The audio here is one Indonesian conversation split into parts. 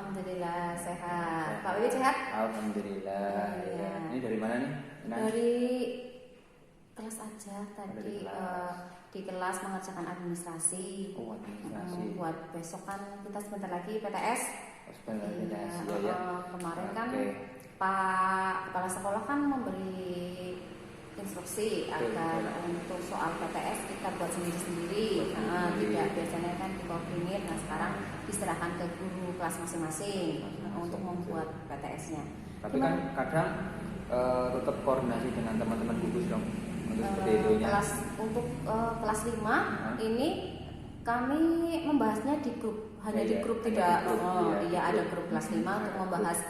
Alhamdulillah sehat. Pak Wiwit sehat? Alhamdulillah. Ya. Ini dari mana nih? Dari kelas aja tadi di kelas mengerjakan administrasi. Oh, administrasi. Buat besok kan kita sebentar lagi PTS. Sebentar lagi PTS. Ya. Kemarin kan Pak Kepala Sekolah kan memberi instruksi agar untuk soal PTS kita buat sendiri-sendiri. Tidak biasanya kan dikoordinir. Nah sekarang diserahkan ke guru kelas masing-masing untuk membuat PTS-nya. Tapi kan kadang tetap koordinasi dengan teman-teman gugus dong. Untuk kelas 5 ini kami membahasnya di grup, hanya di grup, tidak ada grup kelas 5 untuk membahas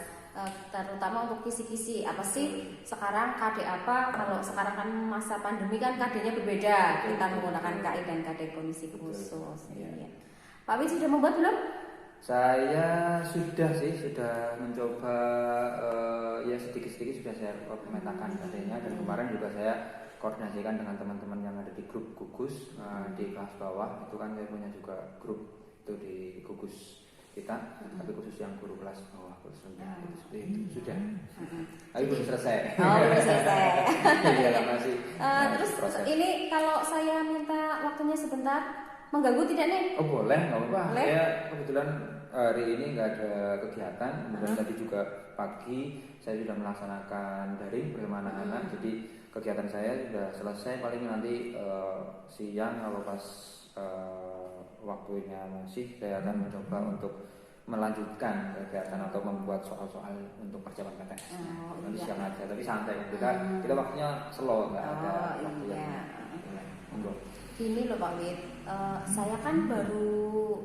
terutama untuk kisi-kisi apa sih sekarang KD apa. Kalau sekarang kan masa pandemi kan KD-nya berbeda, kita menggunakan KI dan KD kondisi khusus. Pak Wid sudah membuat belum? Saya sudah mencoba ya sedikit-sedikit sudah saya memetakan KD-nya, dan kemarin juga saya koordinasikan dengan teman-teman yang ada di grup gugus di kelas bawah. Itu kan saya punya juga grup itu di gugus kita, tapi khusus yang guru kelas bawah, kelas rendah itu sudah. Tapi belum selesai. Belum selesai. Iya masih. Terus proses. Ini kalau saya minta waktunya sebentar, mengganggu tidak nih? Oh boleh, nggak apa-apa. Saya kebetulan hari ini nggak ada kegiatan. Kemudian tadi juga pagi saya sudah melaksanakan daring bersama anak-anak. Jadi kegiatan saya sudah selesai. Paling nanti siang kalau pas waktunya masih, saya akan mencoba untuk melanjutkan kegiatan atau membuat soal-soal untuk persiapan PTS. Nanti siang aja, tapi santai. Kita waktunya slow, nggak ada waktu yang Gini loh Pak Wid, saya kan baru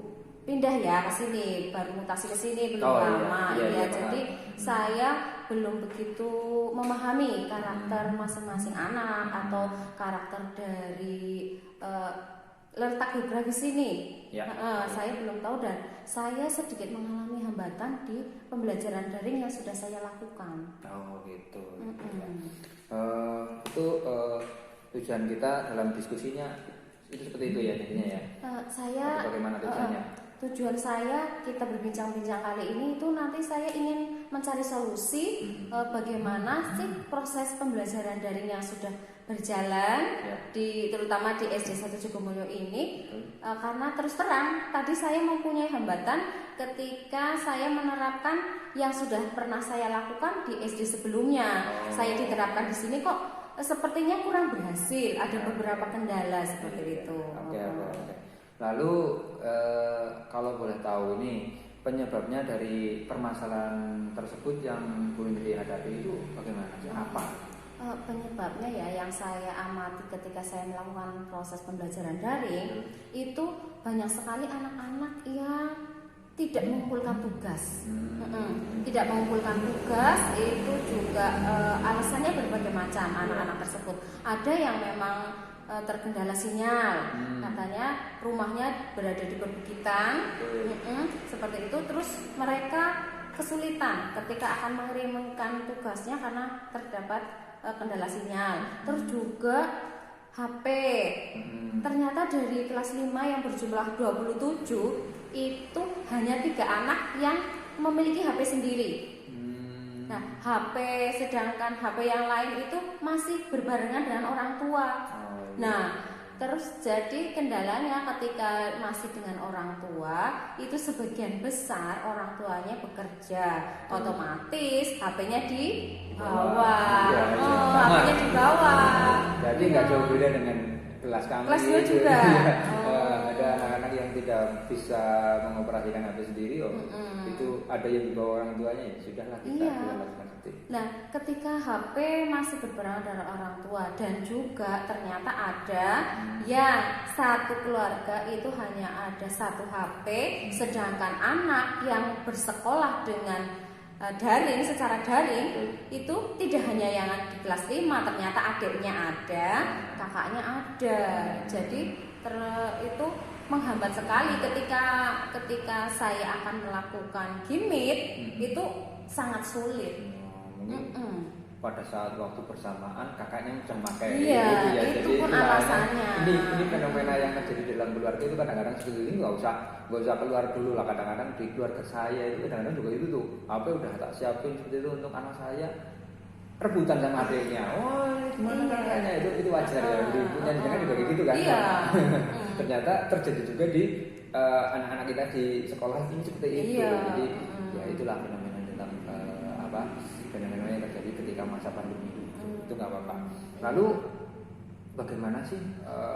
pindah ya ke sini, baru mutasi ke sini belum lama. Jadi saya belum begitu memahami karakter masing-masing anak atau karakter dari letak geografis ini. Saya belum tahu, dan saya sedikit mengalami hambatan di pembelajaran daring yang sudah saya lakukan. Oh gitu. Itu tujuan kita dalam diskusinya itu seperti itu ya jadinya ya. Bagaimana tujuannya? Tujuan saya kita berbincang-bincang kali ini itu nanti saya ingin mencari solusi bagaimana sih proses pembelajaran daring yang sudah berjalan terutama di SD 1 Jogomulyo ini. Karena terus terang tadi saya mempunyai hambatan ketika saya menerapkan yang sudah pernah saya lakukan di SD sebelumnya. Saya diterapkan di sini kok sepertinya kurang berhasil, ada beberapa kendala seperti itu. Oke. Lalu kalau boleh tahu ini penyebabnya dari permasalahan tersebut yang Bu Indri hadapi itu bagaimana? Apa? Penyebabnya ya yang saya amati ketika saya melakukan proses pembelajaran daring itu banyak sekali anak-anak yang tidak mengumpulkan tugas. Tidak mengumpulkan tugas itu juga alasannya berbagai macam anak-anak tersebut. Ada yang memang terkendala sinyal, katanya rumahnya berada di perbukitan, seperti itu. Terus mereka kesulitan ketika akan mengirimkan tugasnya karena terdapat kendala sinyal. Terus juga HP. Ternyata dari kelas 5 yang berjumlah 27 itu hanya 3 anak yang memiliki HP sendiri. Nah, sedangkan HP yang lain itu masih berbarengan dengan orang tua. Nah, terus jadi kendalanya ketika masih dengan orang tua itu sebagian besar orang tuanya bekerja, otomatis HP-nya dibawa. HP-nya dibawa. Jadi nggak jauh beda dengan kelas kami. Kelas 2 juga. Ada anak-anak yang tidak bisa mengoperasikan HP sendiri, itu ada yang dibawa orang tuanya, ya sudahlah kita lakukan seperti itu. Nah, ketika HP masih berperan dari orang tua dan juga ternyata ada yang satu keluarga itu hanya ada 1 HP, sedangkan anak yang bersekolah dengan daring, secara daring itu tidak hanya yang di kelas 5, ternyata adiknya ada, kakaknya ada. Jadi itu menghambat sekali ketika saya akan melakukan gimit, itu sangat sulit. pada saat waktu bersamaan kakaknya cemakai Iya, gitu ya. itu Jadi pun istilahnya, alasannya. ini fenomena yang terjadi dalam keluarga itu kadang-kadang seperti ini, nggak usah keluar dulu lah. Kadang-kadang di keluarga saya itu kadang-kadang juga itu tuh, apa udah tak siapin seperti itu untuk anak saya, rebutan sama adiknya. Wah, gimana kakaknya, itu wajar ya. Di punya jangan juga kayak gitu kan. Iya. Ternyata terjadi juga di anak-anak kita di sekolah ini seperti itu. Iya. Jadi ya itulah fenomena tentang fenomena yang terjadi ketika masa pandemi itu nggak apa-apa. Lalu bagaimana sih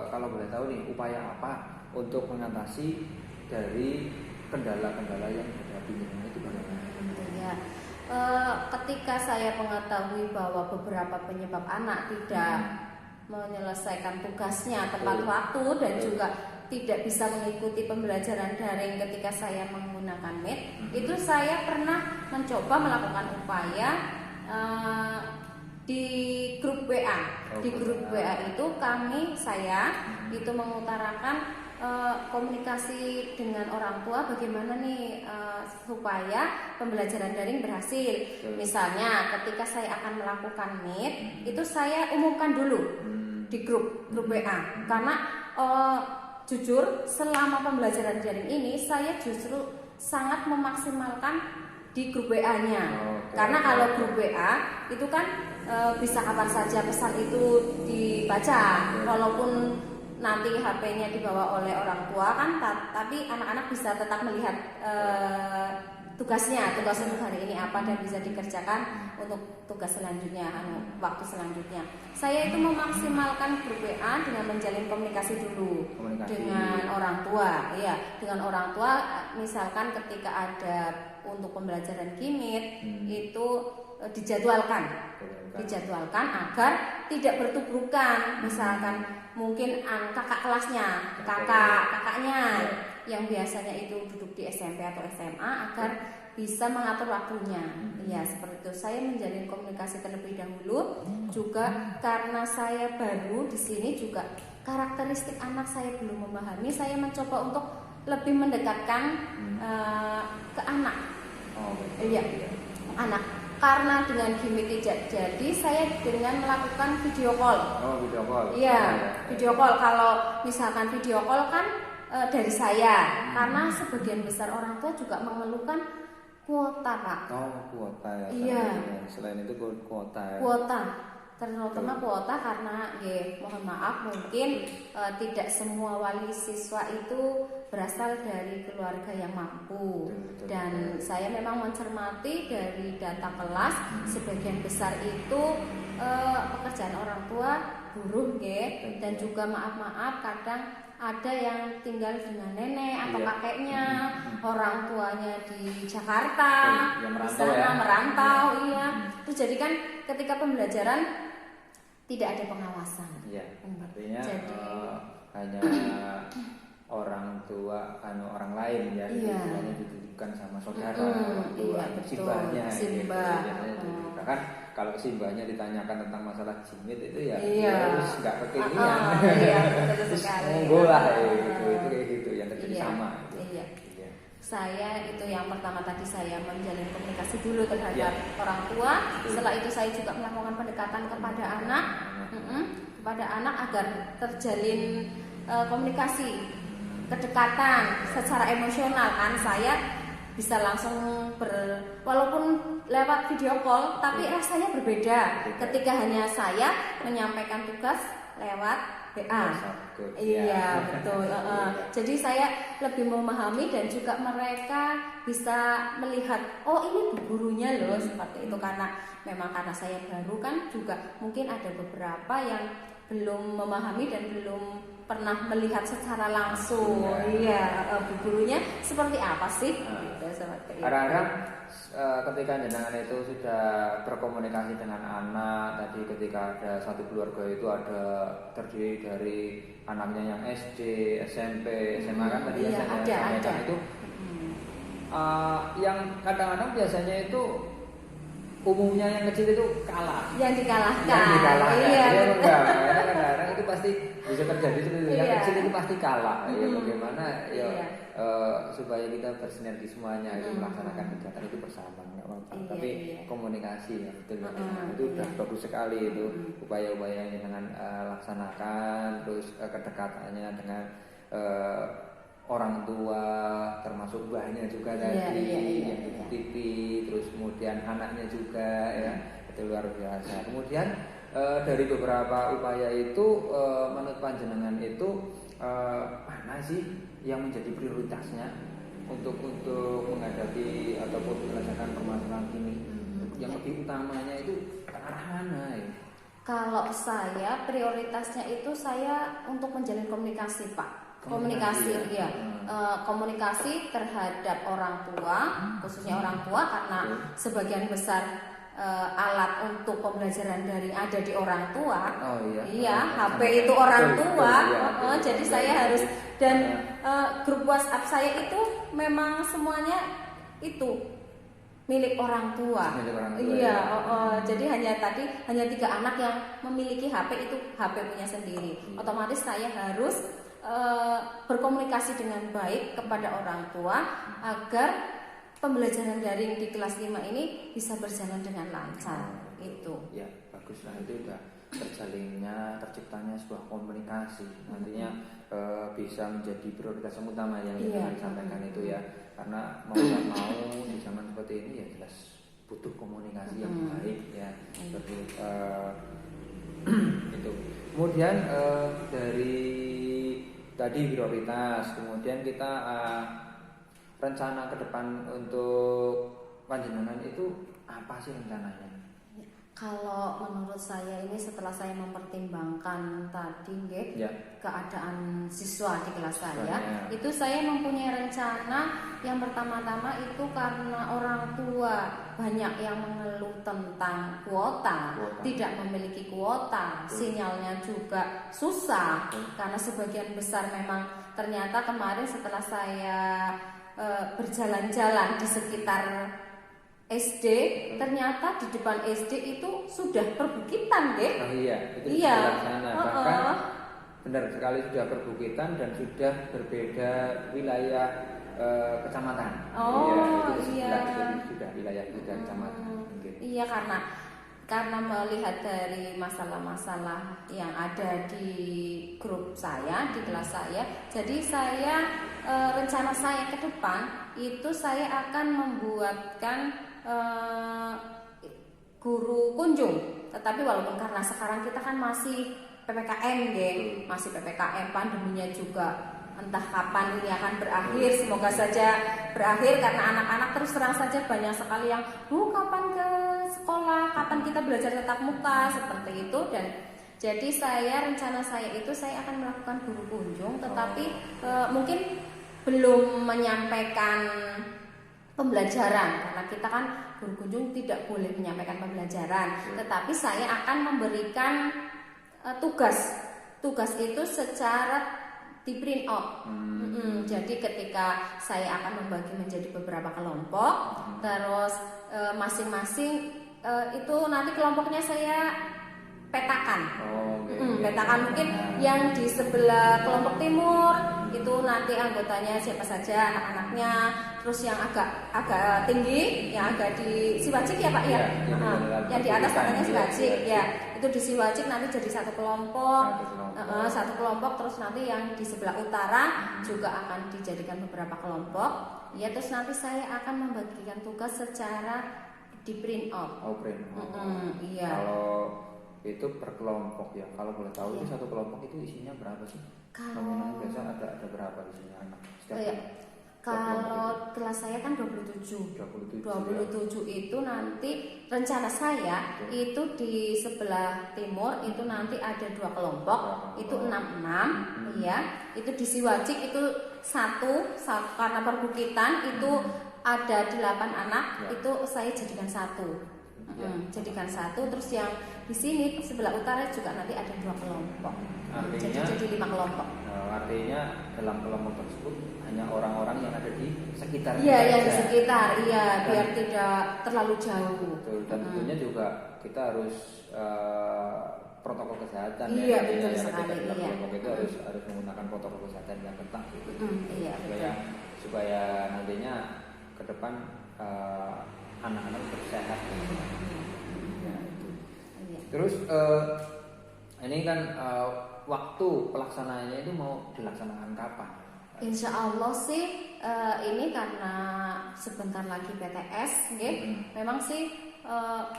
kalau boleh tahu nih upaya apa untuk mengatasi dari kendala-kendala yang dihadapi itu bagaimana? Ya, ketika saya mengetahui bahwa beberapa penyebab anak tidak menyelesaikan tugasnya tepat waktu dan juga tidak bisa mengikuti pembelajaran daring ketika saya menggunakan Meet, itu saya pernah mencoba melakukan upaya di grup WA. Di grup WA itu saya itu mengutarakan komunikasi dengan orang tua bagaimana nih supaya pembelajaran daring berhasil. Misalnya ketika saya akan melakukan Meet, itu saya umumkan dulu di grup WA karena jujur selama pembelajaran daring ini saya justru sangat memaksimalkan di grup WA-nya. Karena kalau grup WA itu kan bisa kapan saja pesan itu dibaca, walaupun nanti HP-nya dibawa oleh orang tua kan, tapi anak-anak bisa tetap melihat tugas untuk hari ini apa dan bisa dikerjakan untuk tugas selanjutnya, waktu selanjutnya. Saya itu memaksimalkan grup WA dengan menjalin komunikasi dulu dengan orang tua. Ya, dengan orang tua misalkan ketika ada untuk pembelajaran Kimit itu dijadwalkan agar tidak bertubrukan. Misalkan mungkin kakak kelasnya, kakaknya yang biasanya itu duduk di SMP atau SMA agar bisa mengatur waktunya. Ya, seperti itu. Saya menjalin komunikasi terlebih dahulu. Juga karena saya baru di sini juga karakteristik anak saya belum memahami, saya mencoba untuk lebih mendekatkan ke anak. Iya, anak. Karena dengan Gimit tidak jadi, saya dengan melakukan video call. Video call. Iya, video call. Kalau misalkan video call kan dari saya, karena sebagian besar orang tua juga mengeluhkan kuota, Pak. Kuota ya. Iya. Selain itu kuota ya. Kuota, terutama kuota karena mohon maaf mungkin tidak semua wali siswa itu berasal dari keluarga yang mampu. Dan saya memang mencermati dari data kelas sebagian besar itu pekerjaan orang tua buruh dan juga maaf kadang ada yang tinggal dengan nenek atau kakeknya, orang tuanya di Jakarta, di sana merantau, Terus jadi kan ketika pembelajaran tidak ada pengawasan. Iya. Artinya hanya orang tua orang lain ya, istilahnya dititipkan sama saudara, orang tua, simbahnya. Bahkan kalau simbahnya ditanyakan tentang masalah Jimit itu ya harus nggak kekinian. Monggo lah itu kayak gitu yang terjadi sama. Saya itu yang pertama tadi saya menjalin komunikasi dulu terhadap orang tua. Setelah itu saya juga melakukan pendekatan kepada anak agar terjalin komunikasi, kedekatan secara emosional kan. Saya bisa langsung walaupun lewat video call, tapi rasanya berbeda ketika hanya saya menyampaikan tugas lewat WA. Iya, betul. Jadi saya lebih memahami dan juga mereka bisa melihat, oh ini gurunya loh, seperti itu. Karena saya baru kan juga mungkin ada beberapa yang belum memahami dan belum pernah melihat secara langsung. Gurunya seperti apa sih? Kadang-kadang ketika jenengan itu sudah berkomunikasi dengan anak, tadi ketika ada satu keluarga itu ada terdiri dari anaknya yang SD, SMP, SMA kan tadi yang saya sampaikan itu, yang kadang-kadang biasanya itu umumnya yang kecil itu kalah. Yang dikalahkan. Kadang-kadang itu pasti bisa terjadi seperti itu. Yang kecil itu pasti kalah. Bagaimana supaya kita bersinergi semuanya itu melaksanakan kegiatan itu bersama. tapi komunikasi ya betul. Itu udah bagus sekali itu upaya-upaya ini dengan laksanakan, terus kedekatannya dengan orang tua, termasuk mbahnya juga tadi yang ibu titi, terus kemudian anaknya juga ya, itu luar biasa. Kemudian dari beberapa upaya itu menurut panjenengan itu mana sih yang menjadi prioritasnya untuk menghadapi ataupun menyelesaikan permasalahan ini? Yang lebih utamanya itu ke arah mana ya? Kalau saya prioritasnya itu saya untuk menjalin komunikasi, Pak. Komunikasi ya. Komunikasi terhadap orang tua, khususnya orang tua, karena sebagian besar alat untuk pembelajaran daring ada di orang tua. HP itu orang tua. Jadi saya harus, dan grup WhatsApp saya itu memang semuanya itu milik orang tua. Jadi hanya 3 anak yang memiliki HP, itu HP punya sendiri. Otomatis saya harus berkomunikasi dengan baik kepada orang tua agar pembelajaran daring di kelas 5 ini bisa berjalan dengan lancar. Itu. Ya, baguslah, itu udah terciptanya sebuah komunikasi. Nantinya bisa menjadi prioritas yang utama yang disampaikan itu ya. Karena mau nggak mau di zaman seperti ini ya jelas butuh komunikasi yang baik ya. Seperti itu. Kemudian dari tadi prioritas, kemudian kita rencana ke depan untuk panjenengan itu apa sih rencananya? Kalau menurut saya ini, setelah saya mempertimbangkan tadi keadaan siswa di kelas saya, itu saya mempunyai rencana. Yang pertama-tama itu karena orang tua banyak yang mengeluh tentang kuota, tidak memiliki kuota, sinyalnya juga susah, karena sebagian besar memang ternyata kemarin setelah saya berjalan-jalan di sekitar SD, ternyata di depan SD itu sudah perbukitan, deh. Itu di sebelah sana. Bahkan benar sekali, sudah perbukitan dan sudah berbeda wilayah kecamatan. Sudah wilayah kecamatan. Iya, karena melihat dari masalah-masalah yang ada di grup saya, di kelas saya, jadi saya rencana saya ke depan itu saya akan membuatkan guru kunjung. Tetapi walaupun karena sekarang kita kan masih PPKM, masih PPKM, pandeminya juga entah kapan ini akan berakhir. Semoga saja berakhir, karena anak-anak terus terang saja banyak sekali yang kapan ke sekolah, kapan kita belajar tatap muka, seperti itu. Dan jadi rencana saya itu saya akan melakukan guru kunjung, tetapi mungkin belum menyampaikan pembelajaran, karena kita kan guru kunjung tidak boleh menyampaikan pembelajaran, tetapi saya akan memberikan tugas itu secara di print out. Jadi ketika saya akan membagi menjadi beberapa kelompok, terus masing-masing itu nanti kelompoknya saya petakan. Petakan mungkin yang di sebelah kelompok timur itu nanti anggotanya siapa saja, anak-anaknya. Terus yang agak tinggi, yang agak di Siwajik ya Pak ya. Yang di atas katanya Siwajik ya. Itu di Siwajik nanti jadi satu kelompok. Satu kelompok. Terus nanti yang di sebelah utara juga akan dijadikan beberapa kelompok. Ya, terus nanti saya akan membagikan tugas secara di print out. Print out. Iya. Kalau itu per kelompok ya. Kalau boleh tahu itu satu kelompok itu isinya berapa sih? Kalau biasa ada berapa isinya anak? Kalau kelas saya kan 27 itu nanti rencana saya itu di sebelah timur itu nanti ada 2 kelompok, itu 6 ya. Itu di Siwajik itu satu karena perbukitan itu ada 8 anak, itu saya jadikan satu. Jadikan satu, terus yang di sini sebelah utara juga nanti ada 2 kelompok. Artinya jadi 5 kelompok. Artinya dalam kelompok tersebut hanya orang-orang yang ada di sekitar. Iya, yang di sekitar, biar tidak terlalu jauh. Betul, dan tentunya juga kita harus protokol kesehatan. Iya, betul sekali. Kelompok itu harus menggunakan protokol kesehatan yang ketat gitu. Iya, supaya nantinya ke depan anak-anak Terus ini kan waktu pelaksanaannya itu mau dilaksanakan kapan? Insya Allah sih ini karena sebentar lagi PTS, memang sih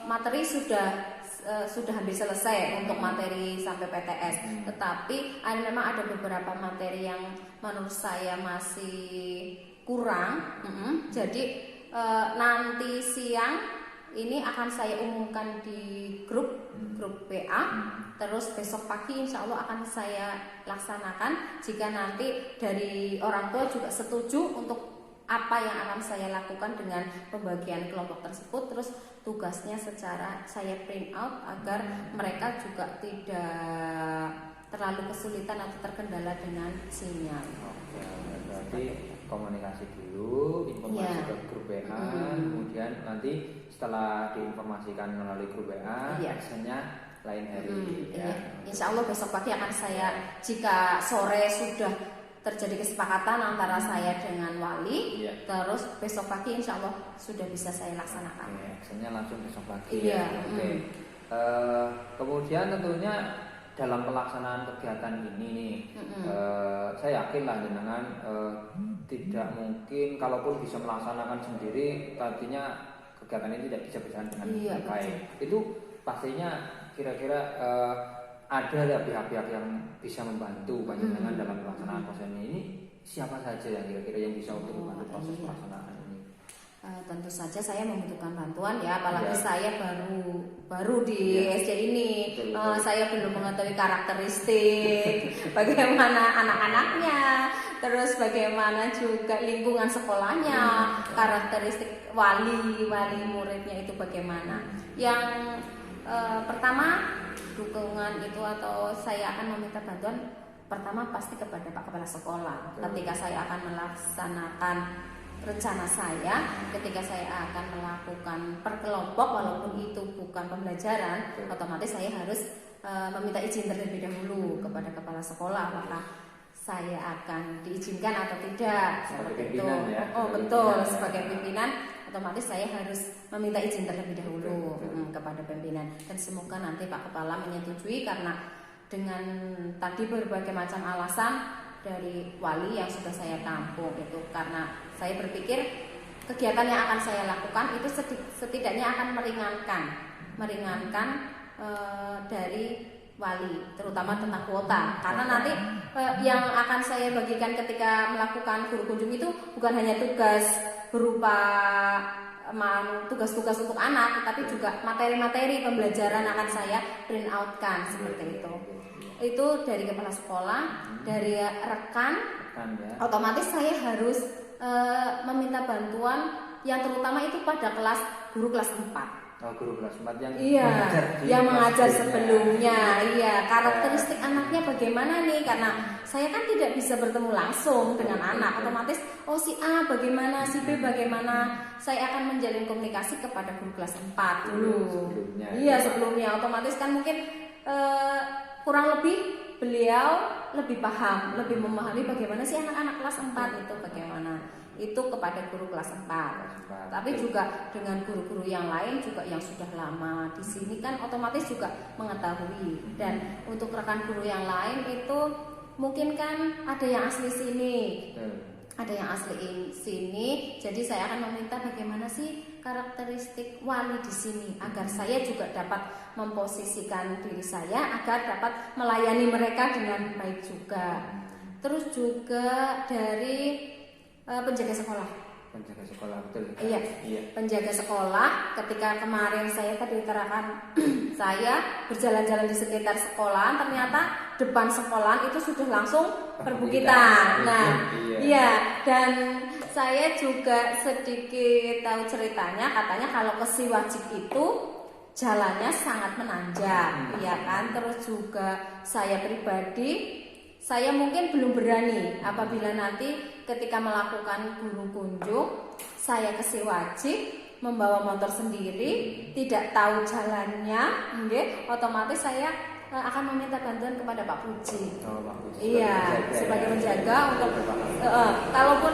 materi sudah hampir selesai untuk materi sampai PTS. Tetapi memang ada beberapa materi yang menurut saya masih kurang. Jadi nanti siang ini akan saya umumkan di grup WA. Terus besok pagi insya Allah akan saya laksanakan. Jika nanti dari orang tua juga setuju untuk apa yang akan saya lakukan dengan pembagian kelompok tersebut, terus tugasnya secara saya print out agar mereka juga tidak terlalu kesulitan atau terkendala dengan sinyal. Oke, berarti komunikasi dulu, informasi ke grup WA, kemudian nanti setelah diinformasikan melalui grup WA, actionnya lain hari. Insya Allah besok pagi akan saya, jika sore sudah terjadi kesepakatan antara saya dengan wali, terus besok pagi insya Allah sudah bisa saya laksanakan. Actionnya langsung besok pagi. Kemudian tentunya dalam pelaksanaan kegiatan ini nih, saya yakin lah dengan tidak mungkin, kalaupun bisa melaksanakan sendiri, artinya kegiatan ini tidak bisa berjalan dengan baik. Itu pastinya kira-kira ada pihak-pihak yang bisa membantu panjenengan dalam pelaksanaan proses ini. Siapa saja yang kira-kira yang bisa untuk membantu proses pelaksanaan ini? Tentu saja saya membutuhkan bantuan ya, apalagi saya baru di SD ini. Saya belum mengetahui karakteristik bagaimana anak-anaknya, terus bagaimana juga lingkungan sekolahnya, karakteristik wali muridnya itu bagaimana. Yang pertama, dukungan itu atau saya akan meminta bantuan pertama pasti kepada Pak Kepala Sekolah. Ketika saya akan melaksanakan rencana saya, ketika saya akan melakukan per kelompok walaupun itu bukan pembelajaran, otomatis saya harus meminta izin terlebih dahulu kepada Kepala Sekolah apakah saya akan diizinkan atau tidak, seperti itu. Betul, sebagai pimpinan otomatis saya harus meminta izin terlebih dahulu kepada pimpinan, dan semoga nanti Pak Kepala menyetujui karena dengan tadi berbagai macam alasan dari wali yang sudah saya tampung itu, karena saya berpikir kegiatan yang akan saya lakukan itu setidaknya akan meringankan dari wali, terutama tentang kuota, karena nanti yang akan saya bagikan ketika melakukan guru kunjung itu bukan hanya tugas berupa tugas-tugas untuk anak, tetapi juga materi-materi pembelajaran akan saya print outkan seperti itu. Itu dari kepala sekolah, dari rekan, otomatis saya harus meminta bantuan yang terutama itu pada guru kelas 4. Guru kelas 4 yang mengajar sebelumnya. Karakteristik anaknya bagaimana nih, karena saya kan tidak bisa bertemu langsung dengan anak, otomatis si A bagaimana, si B bagaimana, saya akan menjalin komunikasi kepada guru kelas 4 dulu. Sebelumnya otomatis kan mungkin kurang lebih beliau lebih paham, lebih memahami bagaimana sih anak-anak kelas 4 itu bagaimana. Itu kepada guru kelas 4. Tapi juga dengan guru-guru yang lain juga yang sudah lama di sini kan otomatis juga mengetahui. Dan untuk rekan guru yang lain itu mungkin kan ada yang asli sini, ada yang asli sini. Jadi saya akan meminta bagaimana sih karakteristik wali di sini agar saya juga dapat memposisikan diri saya agar dapat melayani mereka dengan baik juga. Terus juga dari penjaga sekolah. Betul. Penjaga sekolah. Ketika kemarin saya tadi terangkan saya berjalan-jalan di sekitar sekolah, ternyata depan sekolah itu sudah langsung perbukitan. Dan saya juga sedikit tahu ceritanya, katanya kalau ke Siwajik itu jalannya sangat menanjak, kan. Terus juga saya pribadi, saya mungkin belum berani apabila nanti ketika melakukan guru kunjung saya ke Siwajik membawa motor sendiri, tidak tahu jalannya, otomatis saya akan meminta bantuan kepada Pak Puji. Sebagai penjaga untuk kalaupun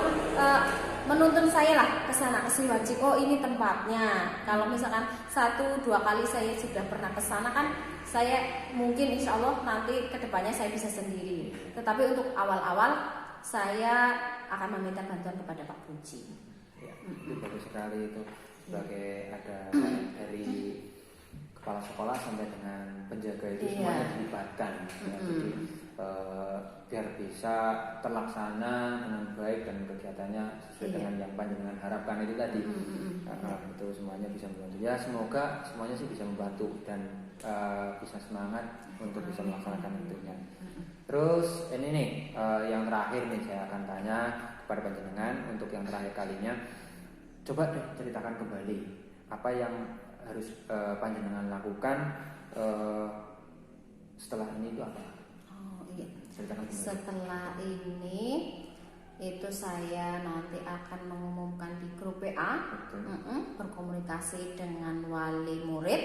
menuntun saya lah ke sana, ke Siwajik. Oh ini tempatnya. Kalau misalkan 1-2 kali saya sudah pernah ke sana kan, saya mungkin insya Allah nanti kedepannya saya bisa sendiri. Tetapi untuk awal-awal saya akan meminta bantuan kepada Pak Puji. Ya, itu bagus sekali itu, sebagai ada dari kepala sekolah sampai dengan penjaga itu semuanya dilibatkan. Ya, jadi biar bisa terlaksana dengan baik dan kegiatannya sesuai dengan yang panjenengan harapkan itu tadi. Itu semuanya bisa membantu. Ya semoga semuanya sih bisa membantu dan bisa semangat untuk bisa melaksanakan itunya. Terus ini nih yang terakhir nih saya akan tanya kepada panjenengan untuk yang terakhir kalinya. Coba deh ceritakan kembali apa yang harus panjenengan lakukan setelah ini itu apa? Oh iya. Ceritakan kembali. Setelah ini itu saya nanti akan mengumumkan di grup WA, berkomunikasi dengan wali murid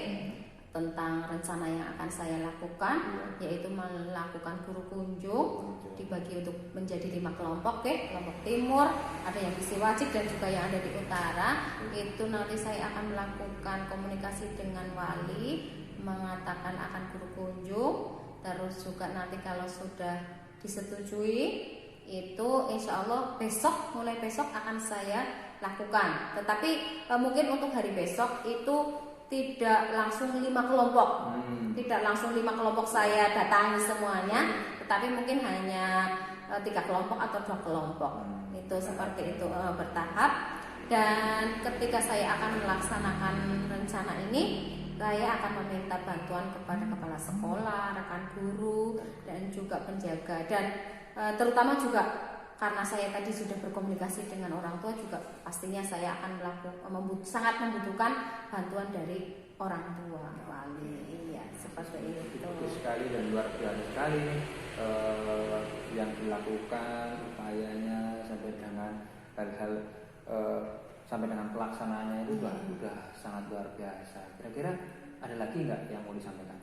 tentang rencana yang akan saya lakukan, yaitu melakukan guru kunjung dibagi untuk menjadi 5 kelompok, kelompok timur, ada yang di Siwajik dan juga yang ada di utara. Itu nanti saya akan melakukan komunikasi dengan wali, mengatakan akan guru kunjung. Terus juga nanti kalau sudah disetujui itu insya Allah mulai besok akan saya lakukan. Tetapi mungkin untuk hari besok itu tidak langsung 5 kelompok, tidak langsung 5 kelompok saya datangi semuanya, tetapi mungkin hanya 3 kelompok atau 2 kelompok. Itu seperti itu, bertahap. Dan ketika saya akan melaksanakan rencana ini, saya akan meminta bantuan kepada kepala sekolah, rekan guru, dan juga penjaga. Dan terutama juga karena saya tadi sudah berkomunikasi dengan orang tua, juga pastinya saya akan sangat membutuhkan bantuan dari orang tua wali. Iya, seperti itu. Bagus sekali dan luar biasa sekali yang dilakukan, upayanya sampai dengan hal-hal sampai dengan pelaksanaannya itu sudah sangat luar biasa. Kira-kira ada lagi nggak yang mau disampaikan?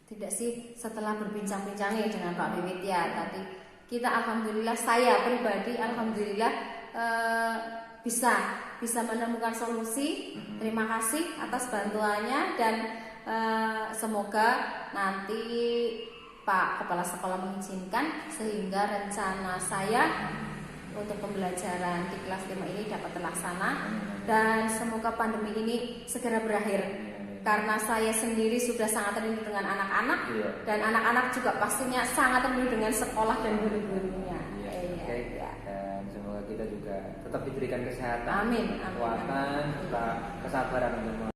Tidak sih, setelah berbincang-bincang nih dengan Pak Wiwit ya tadi, kita alhamdulillah, saya pribadi alhamdulillah bisa menemukan solusi. Terima kasih atas bantuannya dan semoga nanti Pak Kepala Sekolah mengizinkan sehingga rencana saya untuk pembelajaran di kelas 5 ini dapat terlaksana dan semoga pandemi ini segera berakhir. Karena saya sendiri sudah sangat rindu dengan anak-anak dan anak-anak juga pastinya sangat rindu dengan sekolah dan guru-gurunya. Dan semoga kita juga tetap diberikan kesehatan, amin, kekuatan, kesabaran untuk